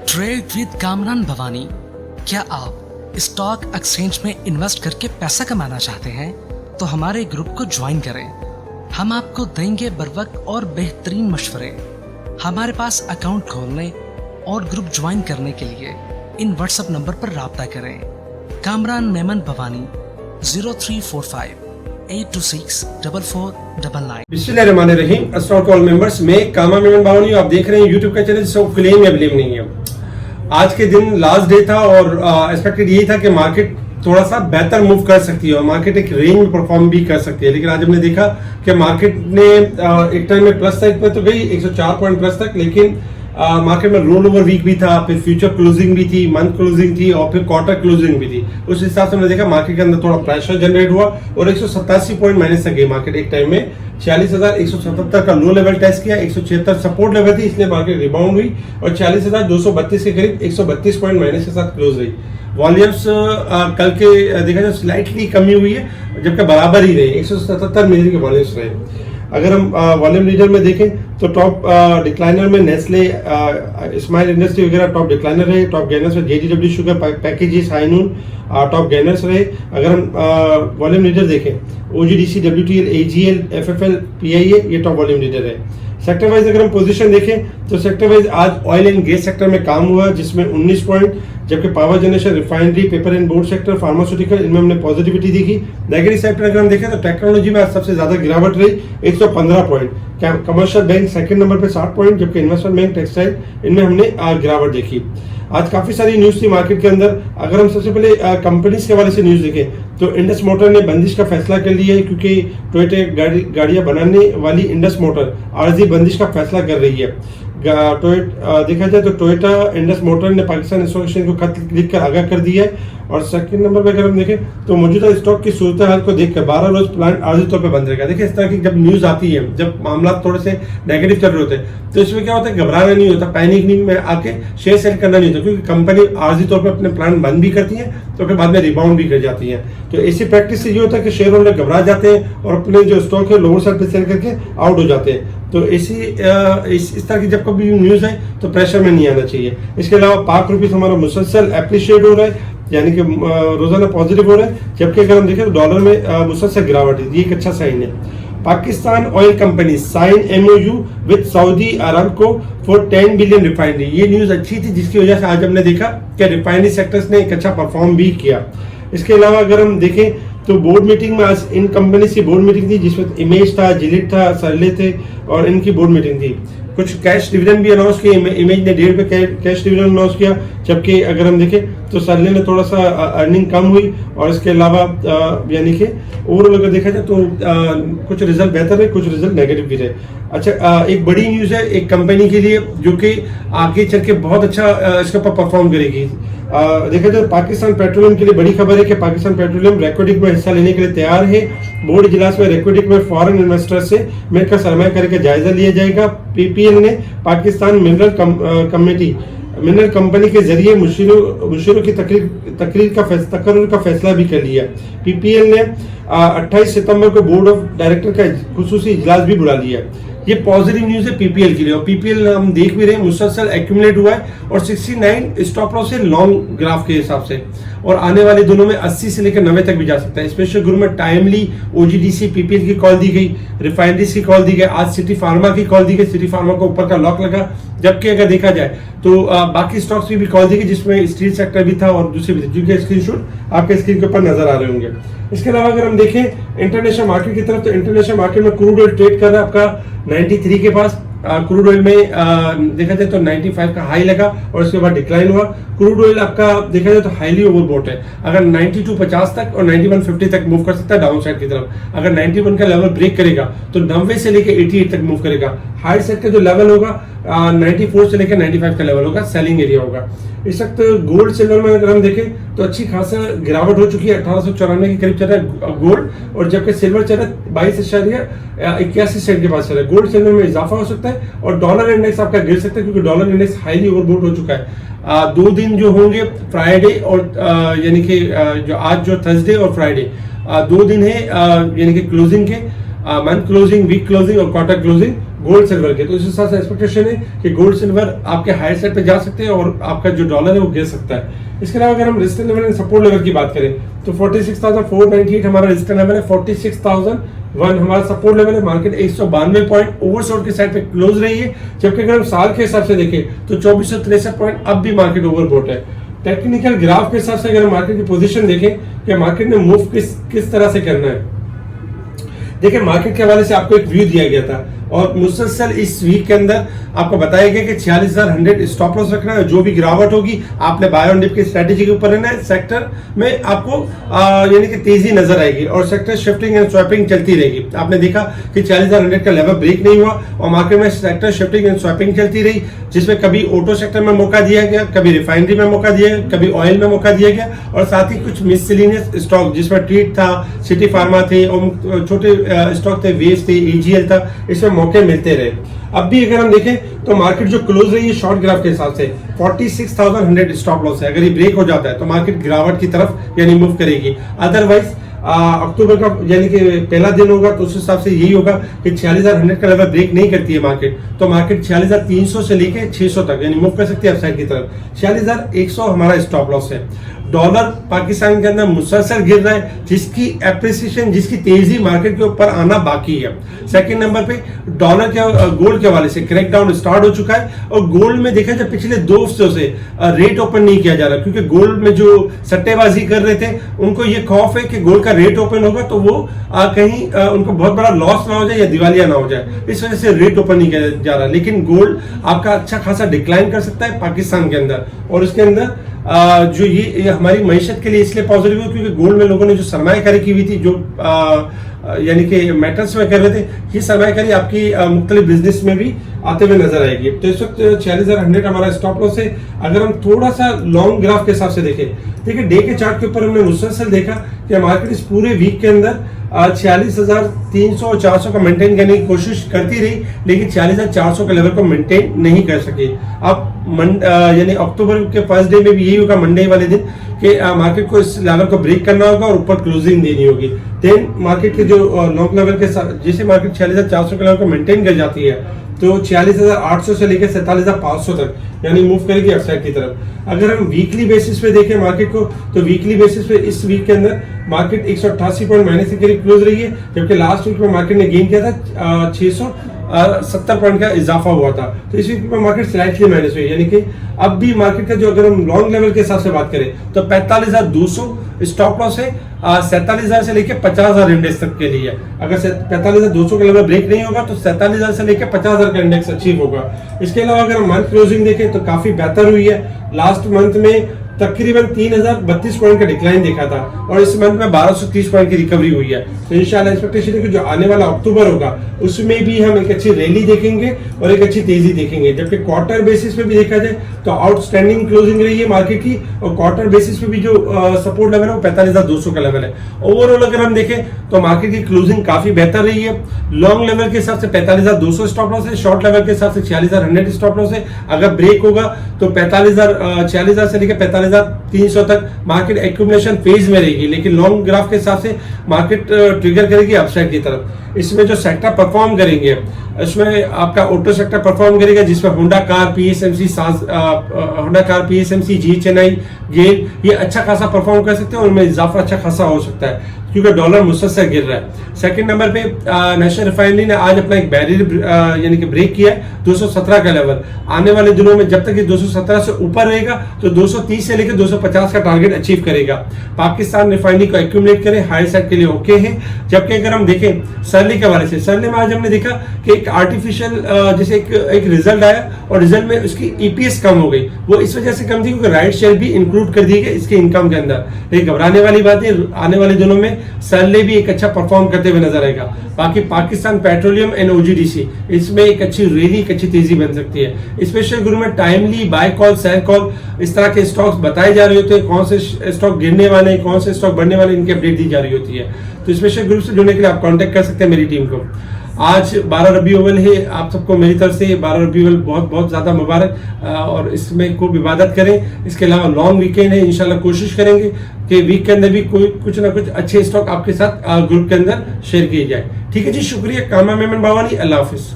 Trade with Kamran Bhavani. क्या आप stock exchange में इन्वेस्ट करके पैसा कमाना चाहते हैं तो हमारे ग्रुप को ज्वाइन करें। हम आपको देंगे बर वक्त और बेहतरीन मशवरे। हमारे पास अकाउंट खोलने और ग्रुप ज्वाइन करने के लिए इन व्हाट्सएप नंबर पर राब्ता करें। कामरान मेमन भवानी 0345-826-4499। बिस्मिल्लाहिर्रहमानिर्रहीम। अस्सलाम वालेकुम मेंबर्स, मैं कामरान मेमन भवानी, आप देख रहे हैं यूट्यूब का चैनल जिसको क्लेम या ब्लेम नहीं है। आज के दिन लास्ट डे था और एक्सपेक्टेड यही था कि मार्केट थोड़ा सा बेहतर मूव कर सकती है और मार्केट एक रेंज में परफॉर्म भी कर सकती है, लेकिन आज हमने देखा कि मार्केट ने एक टाइम में प्लस साइड पे तो गई 104 पॉइंट प्लस तक, लेकिन मार्केट में रोल ओवर वीक भी था, फिर फ्यूचर क्लोजिंग भी थी, मंथ क्लोजिंग थी और फिर क्वार्टर क्लोजिंग भी थी। उस हिसाब से हमने देखा मार्केट के अंदर थोड़ा प्रेशर जनरेट हुआ और 187 पॉइंट माइनस तक गई मार्केट एक टाइम में। 46,177 का लो लेवल टेस्ट किया, 176 सपोर्ट लेवल थी, इसलिए मार्केट रिबाउंड हुई और 40,232 के करीब 132 पॉइंट माइनस के साथ क्लोज हुई। वॉल्यूम्स कल के देखा जाए स्लाइटली कमी हुई है, जबकि बराबर ही रहे, 177 मिलियन के वॉल्यूम्स रहे। अगर हम वॉल्यूम लीडर में देखें तो टॉप डिक्लाइनर में नेस्ले, स्माइल इंडस्ट्री वगैरह टॉप डिक्लाइनर रहे। टॉप गेनर्स में जेडीडब्ल्यू शुगर पैकेजेस, हाइनून टॉप गेनर्स रहे। अगर हम वॉल्यूम लीडर देखें ओजीडीसी, डब्ल्यूटीएल, एजीएल, एफएफएल, पीआईए, ये टॉप वॉल्यूम लीडर है। सेक्टर वाइज अगर हम पोजीशन देखें तो सेक्टर वाइज आज ऑयल एंड गैस सेक्टर में काम हुआ जिसमें 19 पॉइंट, जबकि power generation, refinery, paper and board sector, pharmaceutical, इनमें हमने पॉजिटिविटी दिखी। नेगेटिव सेक्टर अगर हम देखें तो टेक्नोलॉजी में आज सबसे ज्यादा गिरावट रही, 115 point. Commercial bank second number पे 60 पॉइंट, जबकि इन्वेस्टमेंट बैंक, टेक्सटाइल, इनमें हमने गिरावट देखी। आज काफी सारी न्यूज थी मार्केट के अंदर। अगर हम सबसे पहले कंपनीज के हवाले से न्यूज देखें तो इंडस मोटर ने बंदिश का फैसला कर लिया है, क्योंकि टोयोटा गाड़ियां बनाने वाली इंडस मोटर आर्जी बंदिश का फैसला कर रही है। देखा जाए तो टोयोटा इंडस मोटर ने पाकिस्तान स्टॉक एक्सचेंज को खत लिखकर आगाह कर दिया है। और सेकंड नंबर पे अगर हम देखें तो मौजूदा स्टॉक की सूरत हाल को देखकर 12 रोज प्लांट आर्जी तौर पे बंद रहेगा। देखिए इस तरह की जब न्यूज आती है, जब मामला थोड़े से नेगेटिव चल रहे होते हैं तो इसमें क्या होता है, घबराना नहीं होता, पैनिक नहीं में आके शेयर सेल करना नहीं होता, क्योंकि कंपनी आर्जी तौर पर अपने प्लांट बंद भी करती है तो फिर बाद में रिबाउंड भी कर जाती है। तो इसी प्रैक्टिस से ये होता है कि शेयर होल्डर घबरा जाते हैं और अपने जो स्टॉक है लोअर साइड पे सेल करके आउट हो जाते हैं। तो इस तरह की जब कभी न्यूज है तो प्रेशर में नहीं आना चाहिए। इसके अलावा पाक रुपीस हमारा मुसलसल एप्रिशिएट हो रहा है, यानी कि रोजाना पॉजिटिव हो रहा है, जबकि अगर हम देखें तो डॉलर में मुसलसल गिरावट है, ये एक अच्छा साइन है। Pakistan oil company sign MOU with Saudi Aramco for 10 billion refinery. ये न्यूज अच्छी थी जिसकी वजह से आज हमने देखा कि रिफाइनरी सेक्टर्स ने एक अच्छा परफॉर्म भी किया। इसके अलावा अगर हम देखें तो बोर्ड मीटिंग में आज इन कंपनी की बोर्ड मीटिंग थी जिसमें इमेज था, जिलिट था, सरले थे और इनकी बोर्ड मीटिंग थी। कुछ कैश डिविडेंड भी अनाउंस किए, इमेज ने 1.5 पे कैश डिविडेंड अनाउंस किया, जबकि अगर हम देखें तो सरले ने थोड़ा सा अर्निंग कम हुई। और इसके अलावा यानी कि ओवरऑल अगर देखा जाए तो कुछ रिजल्ट बेहतर है, कुछ रिजल्ट नेगेटिव भी रहे। अच्छा, एक बड़ी न्यूज है एक कंपनी के लिए जो कि आगे चल के बहुत अच्छा इसके ऊपर परफॉर्म करेगी। देखा जाए पाकिस्तान पेट्रोलियम के लिए बड़ी खबर है कि पाकिस्तान पेट्रोलियम रेक्विडिक में हिस्सा लेने के लिए तैयार है। बोर्ड इजलास में रेक्विडिक में फॉरेन इन्वेस्टर से मिलकर सरमाया करके जायजा लिया जाएगा। पीपीएल ने पाकिस्तान मिनरल कंपनी के जरिए मुशीरों की तकरीर का फैसला भी कर लिया। पीपीएल ने 28 सितंबर को बोर्ड ऑफ डायरेक्टर का खुसूसी इजलास भी बुला लिया। ये पॉजिटिव न्यूज है पीपीएल के लिए, और पीपीएल हम देख भी रहे हैं मुसलसल एक्यूमुलेट हुआ है और 69 स्टॉप लॉस है लॉन्ग ग्राफ के हिसाब से, और आने वाले दिनों में 80 से लेकर 90 तक भी जा सकता है। स्पेशल ग्रुप में टाइमली ओजीडीसी, पीपीएल की कॉल दी गई, रिफाइनरीज की कॉल दी गई, आज सिटी फार्मा की कॉल दी गई, सिटी फार्मा को ऊपर का लॉक लगा। जबकि अगर देखा जाए तो बाकी स्टॉक्स की भी कॉल दी गई जिसमें स्टील सेक्टर भी था और दूसरे भी थे, जिनके स्क्रीनशॉट आपके स्क्रीन के ऊपर नजर आ रहे होंगे। इसके अलावा अगर हम देखें इंटरनेशनल मार्केट की तरफ तो इंटरनेशनल मार्केट में क्रूड ऑयल ट्रेड कर रहा है आपका 93 के पास। क्रूड ऑयल में देखा जाए तो 95 का हाई लगा और उसके बाद डिक्लाइन हुआ। क्रूड ऑयल आपका देखा जाए तो हाईली ओवरबॉट है, अगर 92.50 तक और 91.50 तक मूव कर सकता है डाउन साइड की तरफ। अगर 91 का लेवल ब्रेक करेगा तो 90 से लेकर 88 तक मूव करेगा। हाई साइड का जो लेवल होगा 94 से लेकर 95 का लेवल होगा, सेलिंग एरिया होगा। इस वक्त गोल्ड सिल्वर में अगर हम देखें तो अच्छी खासा गिरावट हो चुकी है, 1894 के करीब चल रहा है गोल्ड, और जबकि सिल्वर चल रहा है 22.81 सेंट के पास चल रहा है। गोल्ड सिल्वर में इजाफा हो सकता है और डॉलर इंडेक्स आपका गिर सकता है, क्योंकि डॉलर इंडेक्स हाईली ओवरबॉट हो चुका है। 2 दिन जो होंगे फ्राइडे और यानी कि जो आज जो थर्सडे और फ्राइडे 2 दिन है यानी कि क्लोजिंग के, मंथ क्लोजिंग, वीक क्लोजिंग और क्वार्टर क्लोजिंग। गोल्ड सिल्वर के, तो इस हिसाब से एक्सपेक्टेशन है कि गोल्ड सिल्वर आपके हायर साइड पे जा सकते हैं और आपका जो डॉलर है वो गिर सकता है। इसके अलावा अगर हम resistance level and support level की बात करें तो 46,498 हमारा रेजिस्टेंस लेवल है, 46,001 हमारा सपोर्ट लेवल है। मार्केट 192 पॉइंट ओवरसोल्ड के साइड पे क्लोज रही है, जबकि अगर हम साल के हिसाब से देखें तो 2463 पॉइंट अब भी मार्केट ओवरबोट है। टेक्निकल ग्राफ के हिसाब से अगर मार्केट की पोजीशन देखें कि मार्केट ने मूव किस तरह से करना है, देखिए मार्केट के हवाले से आपको एक व्यू दिया गया था और मुसलसल इस वीक के अंदर आपको बताया गया कि 46,100 स्टॉप लॉस रखना है। जो भी गिरावट होगी आपने बाय ऑन डिप की स्ट्रेटेजी के ऊपर रहना है। सेक्टर में आपको यानी कि तेजी नजर आएगी और सेक्टर शिफ्टिंग एंड स्वैपिंग चलती रहेगी। आपने देखा कि 40,100 का लेवल ब्रेक नहीं हुआ और मार्केट में सेक्टर शिफ्टिंग एंड स्वैपिंग चलती रही, जिसमें कभी ऑटो सेक्टर में मौका दिया गया, कभी रिफाइनरी में मौका दिया गया, कभी ऑयल में मौका दिया गया और साथ ही कुछ मिससेलेनियस स्टॉक जिसमें ट्रीट था, सिटी फार्मा थे और छोटे स्टॉक थे, वेव थे, एजीएल था, इसमें मौके मिलते रहे। अब भी अगर हम देखें तो मार्केट जो क्लोज रही है शॉर्ट ग्राफ के हिसाब से 46,100 स्टॉप लॉस है। अगर ये ब्रेक हो जाता है तो मार्केट गिरावट की तरफ यानी मूव करेगी। अदरवाइज अक्टूबर का यानी कि पहला दिन होगा तो उस हिसाब से यही होगा कि 46,100 का लेवल ब्रेक नहीं करती है मार्केट, तो मार्केट 46,300 से लेके 600 तक यानी मूव कर सकती है अपसाइड की तरफ। 46,100 हमारा स्टॉप लॉस है। डॉलर पाकिस्तान के अंदर मुसलसल गिर रहा है, जिसकी एप्रिसिएशन, जिसकी तेजी मार्केट के ऊपर आना बाकी है। सेकंड नंबर पे डॉलर के गोल्ड के हवाले से क्रैक डाउन स्टार्ट हो चुका है और गोल्ड में देखा जाए पिछले 2 हफ्तों से रेट ओपन नहीं किया जा रहा, क्योंकि गोल्ड में जो सट्टेबाजी कर रहे थे उनको ये खौफ है कि गोल्ड का रेट ओपन होगा तो वो कहीं उनको बहुत बड़ा लॉस ना हो जाए या दिवालिया ना हो जाए, इस वजह से रेट ओपन नहीं किया जा रहा। लेकिन गोल्ड आपका अच्छा खासा डिक्लाइन कर सकता है पाकिस्तान के अंदर और उसके अंदर जो ये हमारी मईशत के लिए इसलिए पॉजिटिव है क्योंकि गोल्ड में लोगों ने जो सरमायाकारी की हुई थी, जो यानी कि मेटल्स में कर रहे थे, ये सरमायाकारी आपकी मुख्तलिफ बिजनेस में भी आते हुए नजर आएगी। तो इस वक्त 46,100 हमारा स्टॉप लॉस है। अगर हम थोड़ा सा लॉन्ग ग्राफ के हिसाब से देखें, देखिए डे के चार्ट के ऊपर हमने मुसलसल देखा कि मार्केट इस पूरे वीक के अंदर 46,300 और 400 का मेंटेन करने की कोशिश करती रही, लेकिन 46,400 के लेवल को मेंटेन नहीं कर सकी। अब यानी अक्टूबर के फर्स्ट डे में भी यही होगा, मंडे वाले दिन, कि मार्केट को इस लेवल को ब्रेक करना होगा और ऊपर क्लोजिंग देनी होगी। देन मार्केट के जो लॉन्ग लेवल के साथ जैसे मार्केट 46,400 के लेवल को मेंटेन कर जाती है तो 46,800 से लेकर 47,500 तक यानी मूव करेगी अपसाइड की तरफ। अगर हम वीकली बेसिस पे देखें मार्केट को तो वीकली बेसिस पे इस वीक के अंदर मार्केट 188 पॉइंट माइनस के करीब क्लोज रही है, जबकि लास्ट वीक में मार्केट ने गेन किया था 670 पॉइंट का इजाफा हुआ था। तो इस वीक में मार्केट स्लाइटली माइनस हुई, यानी कि अब भी मार्केट का जो अगर हम लॉन्ग लेवल के हिसाब से बात करें तो 45,200 स्टॉप लॉस है, 47,000 से लेकर 50,000 इंडेक्स तक के लिए। अगर 45,200 का लेवल ब्रेक नहीं होगा तो 47,000 से लेकर 50,000 का इंडेक्स अचीव होगा। इसके अलावा अगर हम मंथ क्लोजिंग देखें तो काफी बेहतर हुई है। लास्ट मंथ में तकरीबन 3,032 पॉइंट का डिक्लाइन देखा था और इस मंथ में 1,230 पॉइंट की रिकवरी हुई है। तो इंशाल्लाह एक्सपेक्टेशन है कि जो आने वाला अक्टूबर होगा उसमें भी हम एक अच्छी रैली देखेंगे और एक अच्छी तेजी देखेंगे। जबकि क्वार्टर बेसिस पे भी देखा जाए तो आउटस्टैंडिंग क्लोजिंग रही है मार्केट की और क्वार्टर बेसिस पे भी जो सपोर्ट लेवल है वो 45,200 का लेवल है। ओवरऑल अगर हम देखें तो मार्केट की क्लोजिंग काफी बेहतर रही है। लॉन्ग लेवल के हिसाब से 45,200 स्टॉप लॉस है, शॉर्ट लेवल के हिसाब से 46,100 स्टॉप लॉस है। अगर ब्रेक होगा तो 46,000 से लेकर 45,300 तक मार्केट एक्यूमुलेशन फेज में रहेगी, लेकिन लॉन्ग ग्राफ के हिसाब से मार्केट ट्रिगर करेगी अपसाइड की तरफ। इसमें जो सेक्टर परफॉर्म करेंगे इसमें आपका ऑटो सेक्टर परफॉर्म करेगा, जिसमें होंडा कार, पीएसएमसी, जी चेन्नई, गेल ये अच्छा खासा परफॉर्म कर सकते हैं और उनमें इजाफा अच्छा खासा हो सकता है क्योंकि डॉलर मुसलसल गिर रहा है। सेकंड नंबर पे नेशनल रिफाइनरी ने आज अपना एक बैरियर यानी कि ब्रेक किया है 217 का लेवल। आने वाले दिनों में जब तक ये 217 से ऊपर रहेगा तो 230 से लेकर 250 का टारगेट अचीव करेगा। पाकिस्तान रिफाइनरी को एक्यूमुलेट करे हाई साइड के लिए ओके है। जबकि अगर हम देखें सरली के हवाले से, सरली में आज हमने देखा कि एक आर्टिफिशियल जैसे एक रिजल्ट आया और रिजल्ट में उसकी ईपीएस कम हो गई। वो इस वजह से कम थी क्योंकि राइट शेयर भी इंक्लूड कर दिए गए इसके इनकम के अंदर। लेकिन घबराने वाली बात है, आने वाले दिनों में सरले भी एक अच्छा परफॉर्म करते हुए नजर आएगा। बाकी पाकिस्तान पेट्रोलियम एंड ओजीडीसी इसमें एक अच्छी रैली, एक अच्छी तेजी बन सकती है। स्पेशल ग्रुप में timely buy call, sell call इस तरह के स्टॉक्स बताए जा रहे होते हैं, कौन से स्टॉक गिरने वाले हैं, कौन से स्टॉक बढ़ने वाले, इनकी अपडेट दी जा रही होती है। तो स्पेशल ग्रुप से जुड़ने के लिए आप कांटेक्ट कर सकते हैं मेरी टीम को। आज 12 रबी अव्वल है, आप सबको मेरी तरफ से 12 रबी अव्वल बहुत बहुत ज्यादा मुबारक और इसमें खूब इबादत करें। इसके अलावा लॉन्ग वीकेंड है, इंशाल्लाह कोशिश करेंगे कि वीक के अंदर भी कोई कुछ ना कुछ अच्छे स्टॉक आपके साथ ग्रुप के अंदर शेयर किए जाए। ठीक है जी, शुक्रिया। कामा मेमन बावानी, अल्लाह हाफिज।